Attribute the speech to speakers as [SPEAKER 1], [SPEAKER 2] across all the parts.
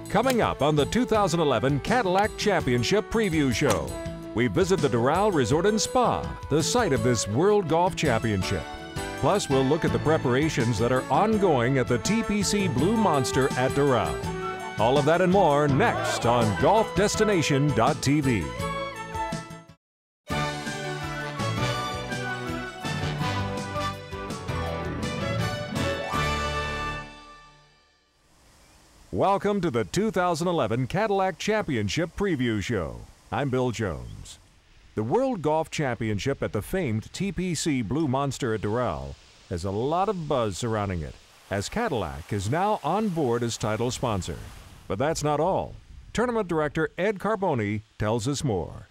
[SPEAKER 1] Coming up on the 2011 Cadillac Championship Preview Show, we visit the Doral Resort and Spa, the site of this World Golf Championship. Plus, we'll look at the preparations that are ongoing at the TPC Blue Monster at Doral. All of that and more next on GolfDestination.tv. Welcome to the 2011 Cadillac Championship Preview Show. I'm Bill Jones. The World Golf Championship at the famed TPC Blue Monster at Doral has a lot of buzz surrounding it, as Cadillac is now on board as title sponsor. But that's not all. Tournament Director Ed Carboni tells us more.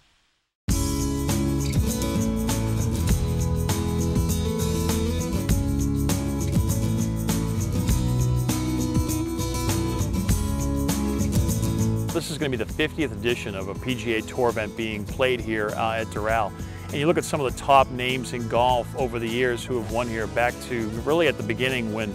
[SPEAKER 2] This is going to be the 50th edition of a PGA Tour event being played here at Doral. And you look at some of the top names in golf over the years who have won here, back to really at the beginning when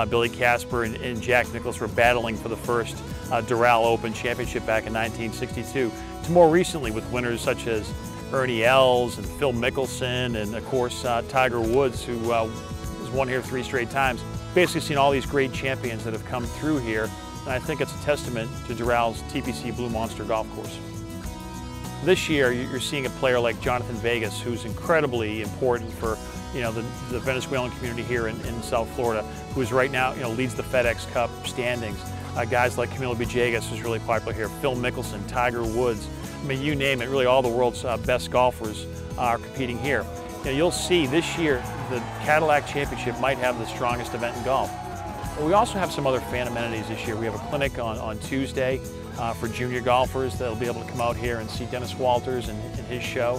[SPEAKER 2] Billy Casper and Jack Nicklaus were battling for the first Doral Open Championship back in 1962, to more recently with winners such as Ernie Els and Phil Mickelson and of course Tiger Woods, who has won here 3 straight times. Basically seen all these great champions that have come through here. And I think it's a testament to Doral's TPC Blue Monster golf course. This year, you're seeing a player like Jonathan Vegas, who's incredibly important for the Venezuelan community here in South Florida, who is right now leads the FedEx Cup standings. Guys like Camilo Villegas, who's really popular here, Phil Mickelson, Tiger Woods. I mean, you name it. Really, all the world's best golfers are competing here. You'll see this year the Cadillac Championship might have the strongest event in golf. We also have some other fan amenities this year. We have a clinic on Tuesday for junior golfers that'll be able to come out here and see Dennis Walters and his show,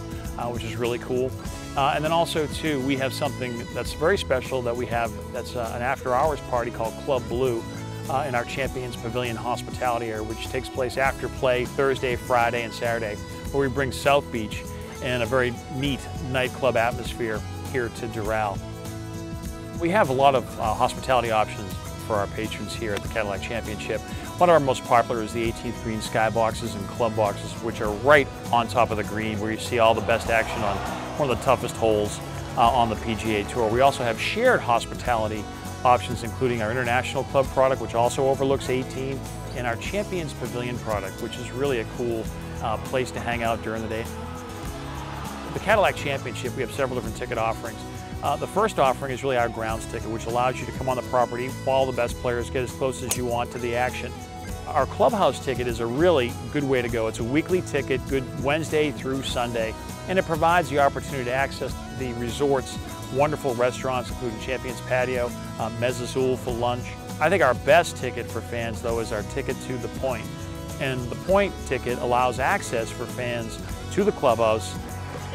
[SPEAKER 2] which is really cool. And then also too, we have something that's very special that we have, that's an after-hours party called Club Blue in our Champions Pavilion hospitality area, which takes place after play Thursday, Friday, and Saturday, where we bring South Beach and a very neat nightclub atmosphere here to Doral. We have a lot of hospitality options for our patrons here at the Cadillac Championship. One of our most popular is the 18th green sky boxes and club boxes, which are right on top of the green, where you see all the best action on one of the toughest holes on the PGA Tour. We also have shared hospitality options, including our International Club product, which also overlooks 18, and our Champions Pavilion product, which is really a cool place to hang out during the day. The Cadillac Championship, we have several different ticket offerings. The first offering is really our grounds ticket, which allows you to come on the property, follow the best players, get as close as you want to the action. Our clubhouse ticket is a really good way to go. It's a weekly ticket, good Wednesday through Sunday, and it provides the opportunity to access the resort's wonderful restaurants, including Champions Patio, Mezz Azul for lunch. I think our best ticket for fans, though, is our ticket to the Point. And the Point ticket allows access for fans to the clubhouse,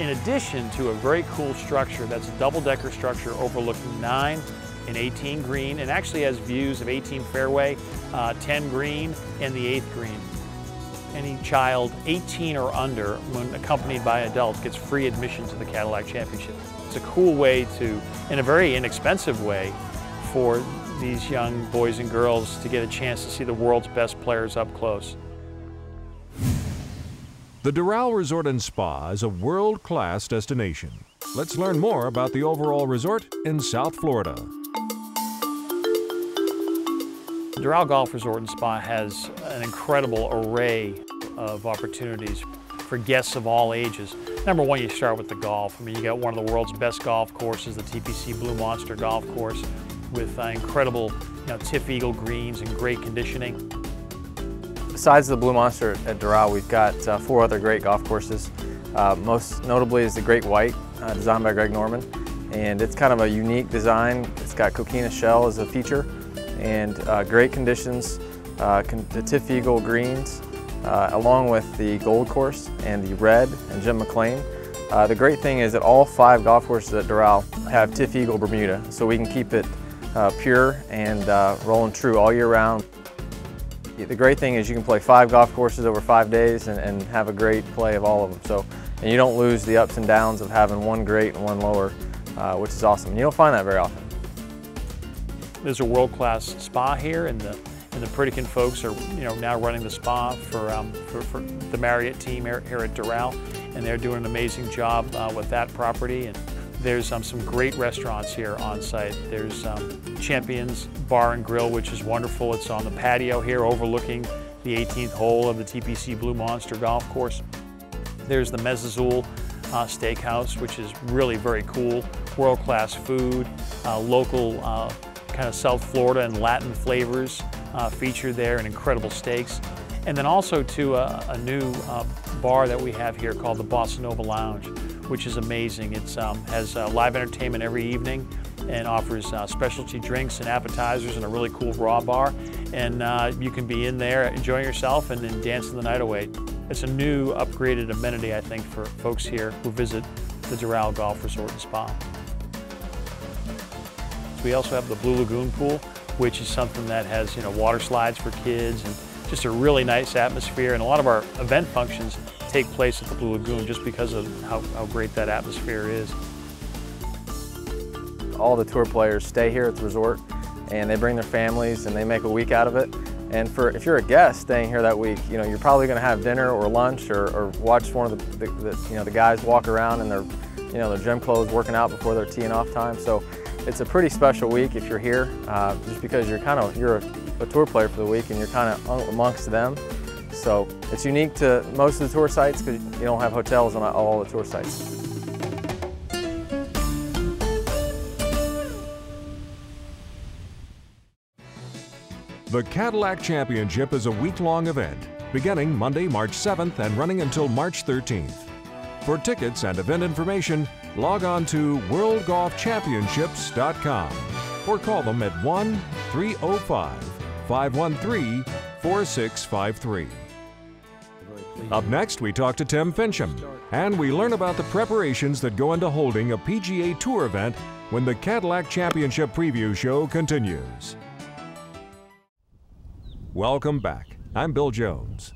[SPEAKER 2] in addition to a very cool structure that's a double-decker structure overlooking 9 and 18 green, and actually has views of 18 fairway, 10 green, and the 8th green. Any child 18 or under, when accompanied by an adult, gets free admission to the Cadillac Championship. It's a cool way to, in a very inexpensive way, for these young boys and girls to get a chance to see the world's best players up close.
[SPEAKER 1] The Doral Resort and Spa is a world-class destination. Let's learn more about the overall resort in South Florida.
[SPEAKER 2] The Doral Golf Resort and Spa has an incredible array of opportunities for guests of all ages. Number one, you start with the golf. I mean, you got one of the world's best golf courses, the TPC Blue Monster Golf Course, with incredible Tiff Eagle greens and great conditioning.
[SPEAKER 3] Besides the Blue Monster at Doral, we've got 4 other great golf courses. Most notably is the Great White, designed by Greg Norman. And it's kind of a unique design. It's got coquina shell as a feature, and great conditions, the Tiff Eagle greens, along with the Gold Course and the Red and Jim McLean. The great thing is that all 5 golf courses at Doral have Tiff Eagle Bermuda, so we can keep it pure and rolling true all year round. The great thing is you can play 5 golf courses over 5 days and have a great play of all of them. So, and you don't lose the ups and downs of having one great and one lower, which is awesome. You don't find that very often.
[SPEAKER 2] There's a world-class spa here in the and the Pritikin folks are now running the spa for the Marriott team here at Doral, and they're doing an amazing job with that property. And there's some great restaurants here on site. There's Champions Bar and Grill, which is wonderful. It's on the patio here overlooking the 18th hole of the TPC Blue Monster golf course. There's the Mezzazul Steakhouse, which is really very cool. World-class food, local kind of South Florida and Latin flavors featured there, and incredible steaks. And then also to a new bar that we have here called the Bossa Nova Lounge, which is amazing. It has live entertainment every evening and offers specialty drinks and appetizers and a really cool raw bar. And you can be in there enjoying yourself and then dancing the night away. It's a new upgraded amenity, I think, for folks here who visit the Doral Golf Resort and Spa. We also have the Blue Lagoon pool, which is something that has water slides for kids and just a really nice atmosphere. And a lot of our event functions take place at the Blue Lagoon just because of how great that atmosphere is.
[SPEAKER 3] All the tour players stay here at the resort, and they bring their families and they make a week out of it. And if you're a guest staying here that week, you're probably going to have dinner or lunch or watch one of the guys walk around in their their gym clothes working out before their teeing off time. So it's a pretty special week if you're here, just because you're a tour player for the week and you're kind of amongst them. So it's unique to most of the tour sites because you don't have hotels on all the tour sites.
[SPEAKER 1] The Cadillac Championship is a week-long event, beginning Monday, March 7th and running until March 13th. For tickets and event information, log on to worldgolfchampionships.com or call them at 1-305-513-4653. Up next, we talk to Tim Fincham, and we learn about the preparations that go into holding a PGA Tour event when the Cadillac Championship Preview Show continues. Welcome back. I'm Bill Jones.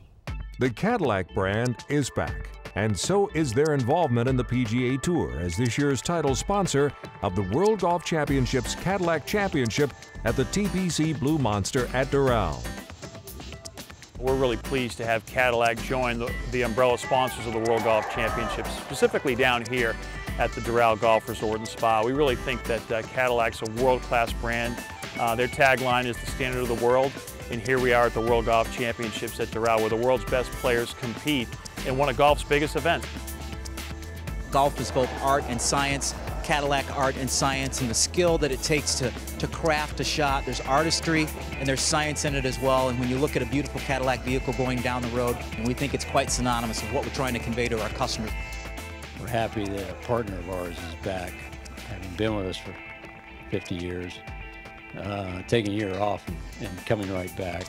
[SPEAKER 1] The Cadillac brand is back, and so is their involvement in the PGA Tour as this year's title sponsor of the World Golf Championship's Cadillac Championship at the TPC Blue Monster at Doral.
[SPEAKER 2] We're really pleased to have Cadillac join the umbrella sponsors of the World Golf Championships, specifically down here at the Doral Golf Resort and Spa. We really think that Cadillac's a world-class brand. Their tagline is the standard of the world. And here we are at the World Golf Championships at Doral, where the world's best players compete in one of golf's biggest events.
[SPEAKER 4] Golf is both art and science, Cadillac art and science, and the skill that it takes to craft a shot. There's artistry and there's science in it as well. And when you look at a beautiful Cadillac vehicle going down the road, and we think it's quite synonymous with what we're trying to convey to our customers.
[SPEAKER 5] We're happy that a partner of ours is back, having been with us for 50 years. Taking a year off and coming right back.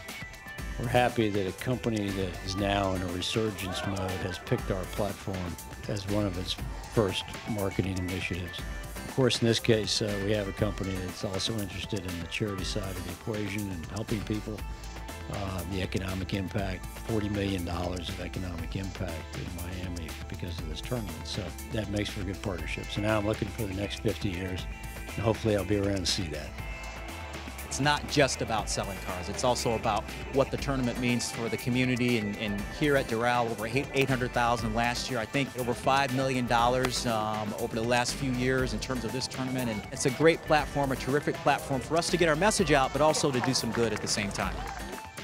[SPEAKER 5] We're happy that a company that is now in a resurgence mode has picked our platform as one of its first marketing initiatives. Of course, in this case, we have a company that's also interested in the charity side of the equation and helping people. The economic impact, $40 million of economic impact in Miami because of this tournament. So that makes for a good partnership. So now I'm looking for the next 50 years, and hopefully I'll be around to see that.
[SPEAKER 4] It's not just about selling cars. It's also about what the tournament means for the community. And here at Doral, over $800,000 last year. I think over $5 million over the last few years in terms of this tournament. And it's a great platform, a terrific platform for us to get our message out, but also to do some good at the same time.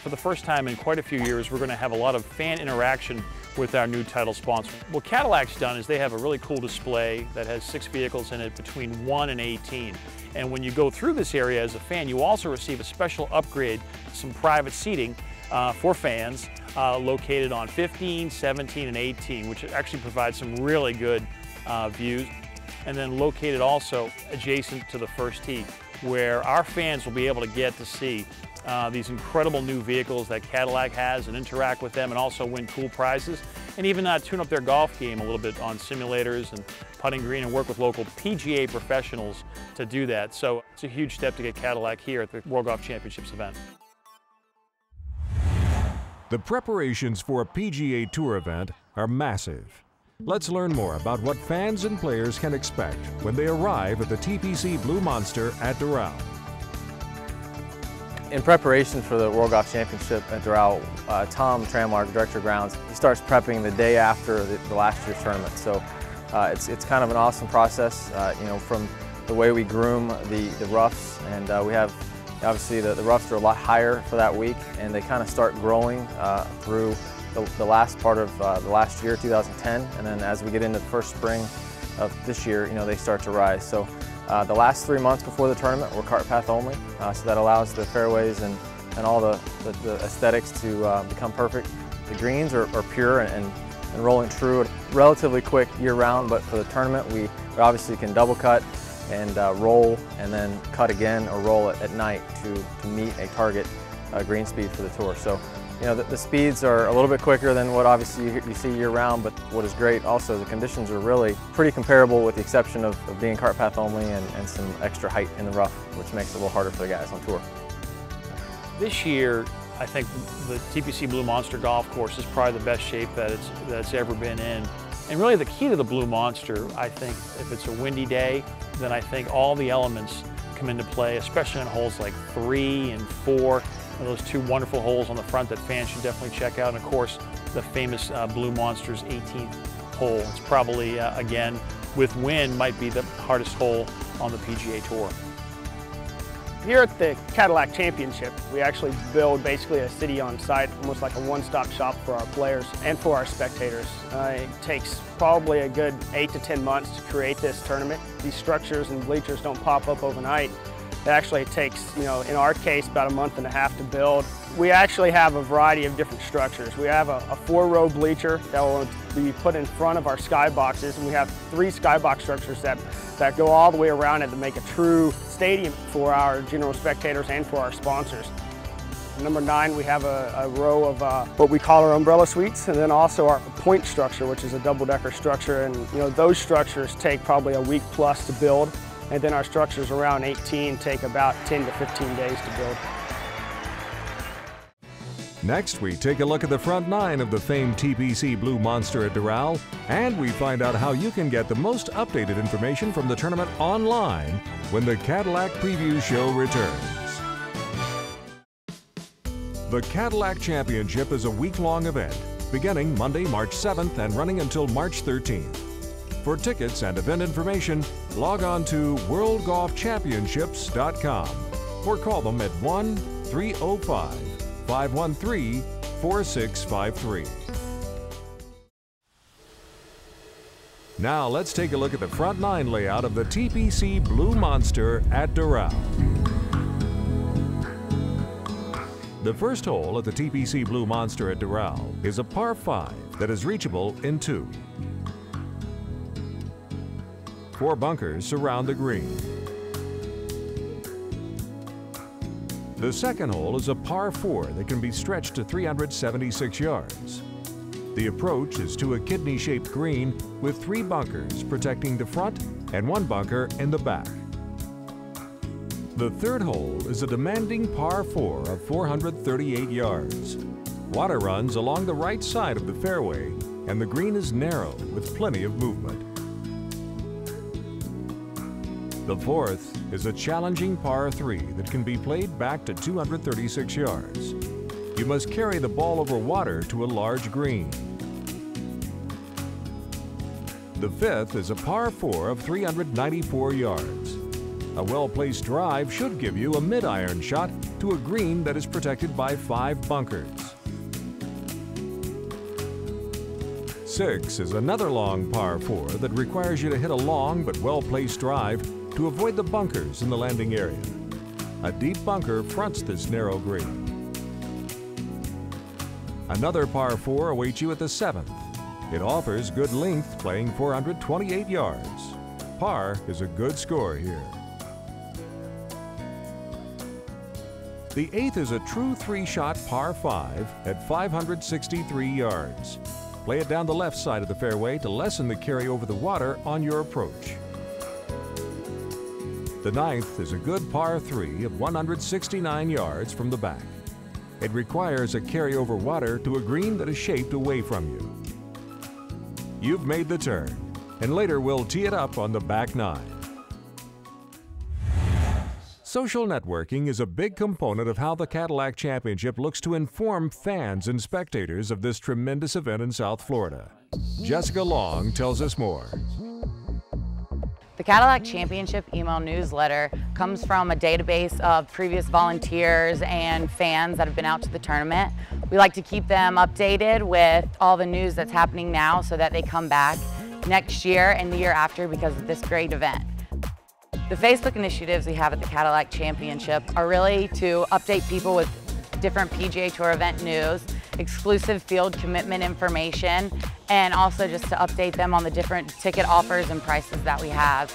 [SPEAKER 2] For the first time in quite a few years, we're going to have a lot of fan interaction with our new title sponsor. What Cadillac's done is they have a really cool display that has 6 vehicles in it between 1 and 18. And when you go through this area as a fan, you also receive a special upgrade, some private seating for fans located on 15, 17, and 18, which actually provides some really good views. And then located also adjacent to the first tee, where our fans will be able to get to see these incredible new vehicles that Cadillac has and interact with them and also win cool prizes and even tune up their golf game a little bit on simulators and putting green and work with local PGA professionals to do that. So it's a huge step to get Cadillac here at the World Golf Championships event.
[SPEAKER 1] The preparations for a PGA Tour event are massive. Let's learn more about what fans and players can expect when they arrive at the TPC Blue Monster at Doral.
[SPEAKER 3] In preparation for the World Golf Championship at Doral, Tom Tramlark, Director of Grounds, he starts prepping the day after the last year's tournament. So it's kind of an awesome process, you know, from the way we groom the roughs, and we have obviously the roughs are a lot higher for that week, and they kind of start growing through the last part of the last year, 2010, and then as we get into the first spring of this year, you know, they start to rise. So the last 3 months before the tournament, we're cart path only, so that allows the fairways and all the aesthetics to become perfect. The greens are pure and rolling true, relatively quick year-round, but for the tournament, we obviously can double cut and roll and then cut again or roll at night to meet a target green speed for the tour. So, you know, the speeds are a little bit quicker than what obviously you see year-round, but what is great also, the conditions are really pretty comparable with the exception of being cart path only and some extra height in the rough, which makes it a little harder for the guys on tour.
[SPEAKER 2] This year, I think the TPC Blue Monster golf course is probably the best shape that it's ever been in. And really the key to the Blue Monster, I think, if it's a windy day, then I think all the elements come into play, especially on holes like 3 and 4. Those two wonderful holes on the front that fans should definitely check out. And of course, the famous Blue Monster's 18th hole. It's probably, again, with wind, might be the hardest hole on the PGA Tour.
[SPEAKER 6] Here at the Cadillac Championship, we actually build basically a city on site, almost like a one-stop shop for our players and for our spectators. It takes probably a good 8 to 10 months to create this tournament. These structures and bleachers don't pop up overnight. It actually takes, you know, in our case, about a month and a half to build. We actually have a variety of different structures. We have a 4-row bleacher that will be put in front of our skyboxes, and we have 3 skybox structures that go all the way around it to make a true stadium for our general spectators and for our sponsors. Number 9, we have a row of what we call our umbrella suites, and then also our point structure, which is a double-decker structure. And you know, those structures take probably a week plus to build, and then our structures around 18 take about 10 to 15 days to build.
[SPEAKER 1] Next, we take a look at the front 9 of the famed TPC Blue Monster at Doral, and we find out how you can get the most updated information from the tournament online when the Cadillac Preview Show returns. The Cadillac Championship is a week-long event, beginning Monday, March 7th and running until March 13th. For tickets and event information, log on to worldgolfchampionships.com or call them at 1-305-513-4653. Now let's take a look at the front 9 layout of the TPC Blue Monster at Doral. The first hole at the TPC Blue Monster at Doral is a par 5 that is reachable in 2. 4 bunkers surround the green. The second hole is a par 4 that can be stretched to 376 yards. The approach is to a kidney-shaped green with 3 bunkers protecting the front and 1 bunker in the back. The third hole is a demanding par 4 of 438 yards. Water runs along the right side of the fairway, and the green is narrow with plenty of movement. The fourth is a challenging par 3 that can be played back to 236 yards. You must carry the ball over water to a large green. The fifth is a par 4 of 394 yards. A well-placed drive should give you a mid-iron shot to a green that is protected by 5 bunkers. 6 is another long par 4 that requires you to hit a long but well-placed drive to avoid the bunkers in the landing area. A deep bunker fronts this narrow green. Another par 4 awaits you at the 7th. It offers good length, playing 428 yards. Par is a good score here. The 8th is a true 3-shot par 5 at 563 yards. Play it down the left side of the fairway to lessen the carry over the water on your approach. The 9th is a good par 3 of 169 yards from the back. It requires a carry over water to a green that is shaped away from you. You've made the turn, and later we'll tee it up on the back 9. Social networking is a big component of how the Cadillac Championship looks to inform fans and spectators of this tremendous event in South Florida. Jessica Long tells us more.
[SPEAKER 7] The Cadillac Championship email newsletter comes from a database of previous volunteers and fans that have been out to the tournament. We like to keep them updated with all the news that's happening now so that they come back next year and the year after because of this great event. The Facebook initiatives we have at the Cadillac Championship are really to update people with different PGA Tour event news, exclusive field commitment information, and also just to update them on the different ticket offers and prices that we have.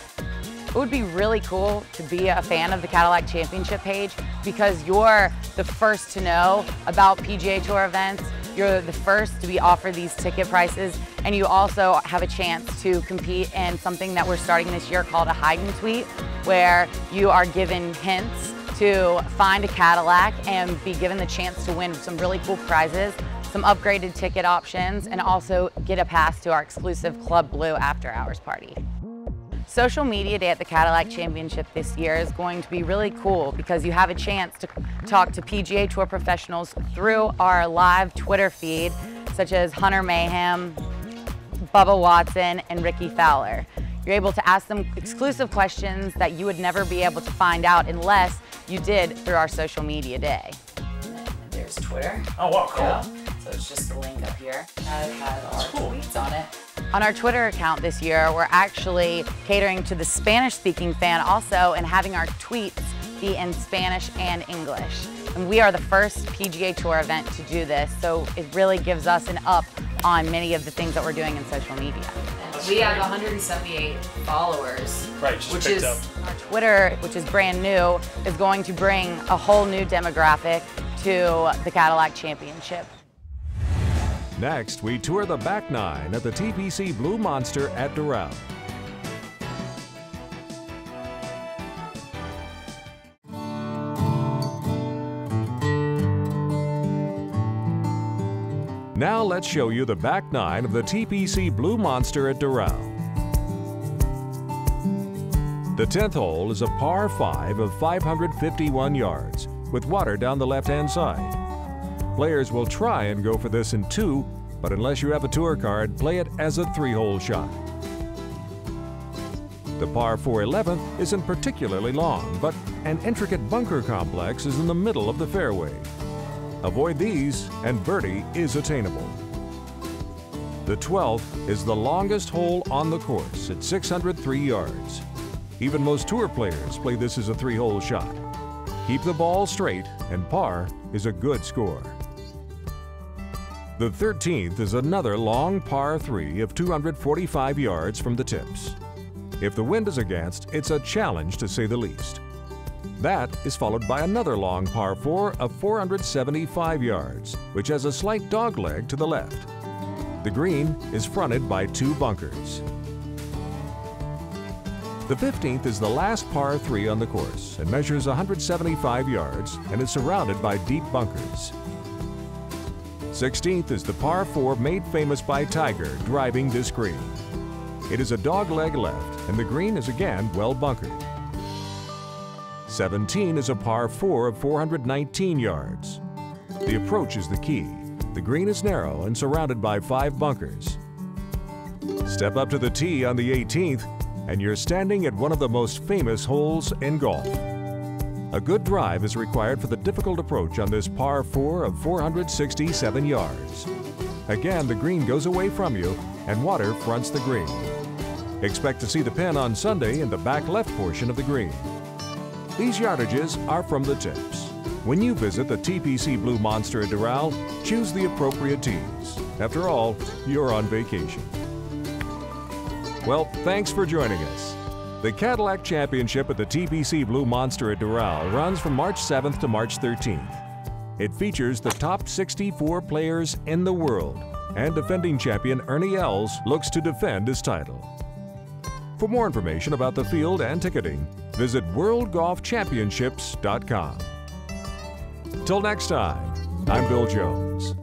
[SPEAKER 7] It would be really cool to be a fan of the Cadillac Championship page because you're the first to know about PGA Tour events, you're the first to be offered these ticket prices, and you also have a chance to compete in something that we're starting this year called a hide and tweet, where you are given hints to find a Cadillac and be given the chance to win some really cool prizes, some upgraded ticket options, and also get a pass to our exclusive Club Blue after hours party. Social Media Day at the Cadillac Championship this year is going to be really cool because you have a chance to talk to PGA Tour professionals through our live Twitter feed, such as Hunter Mayhem, Bubba Watson, and Ricky Fowler. You're able to ask them exclusive questions that you would never be able to find out unless you did through our Social Media Day. And there's Twitter.
[SPEAKER 2] Oh, wow, cool.
[SPEAKER 7] So it's just a link up here. It has our tweets on it. On our Twitter account this year, we're actually catering to the Spanish-speaking fan also and having our tweets be in Spanish and English. And we are the first PGA Tour event to do this, so it really gives us an up on many of the things that we're doing in social media. We have 178 followers, which is our Twitter, which is brand new, is going to bring a whole new demographic to the Cadillac Championship.
[SPEAKER 1] Next, we tour the back nine at the TPC Blue Monster at Doral. Now let's show you the back nine of the TPC Blue Monster at Doral. The 10th hole is a par 5 of 551 yards with water down the left-hand side. Players will try and go for this in 2, but unless you have a tour card, play it as a 3-hole shot. The par 4 11th isn't particularly long, but an intricate bunker complex is in the middle of the fairway. Avoid these, and birdie is attainable. The 12th is the longest hole on the course at 603 yards. Even most tour players play this as a 3-hole shot. Keep the ball straight, and par is a good score. The 13th is another long par 3 of 245 yards from the tips. If the wind is against, it's a challenge to say the least. That is followed by another long par 4 of 475 yards, which has a slight dogleg to the left. The green is fronted by 2 bunkers. The 15th is the last par 3 on the course and measures 175 yards and is surrounded by deep bunkers. 16th is the par 4 made famous by Tiger driving this green. It is a dogleg left and the green is again well bunkered. 17 is a par 4 of 419 yards. The approach is the key. The green is narrow and surrounded by 5 bunkers. Step up to the tee on the 18th and you're standing at one of the most famous holes in golf. A good drive is required for the difficult approach on this par 4 of 467 yards. Again, the green goes away from you and water fronts the green. Expect to see the pin on Sunday in the back left portion of the green. These yardages are from the tips. When you visit the TPC Blue Monster at Doral, choose the appropriate tees. After all, you're on vacation. Well, thanks for joining us. The Cadillac Championship at the TPC Blue Monster at Doral runs from March 7th to March 13th. It features the top 64 players in the world, and defending champion Ernie Els looks to defend his title. For more information about the field and ticketing, visit worldgolfchampionships.com. Till next time, I'm Bill Jones.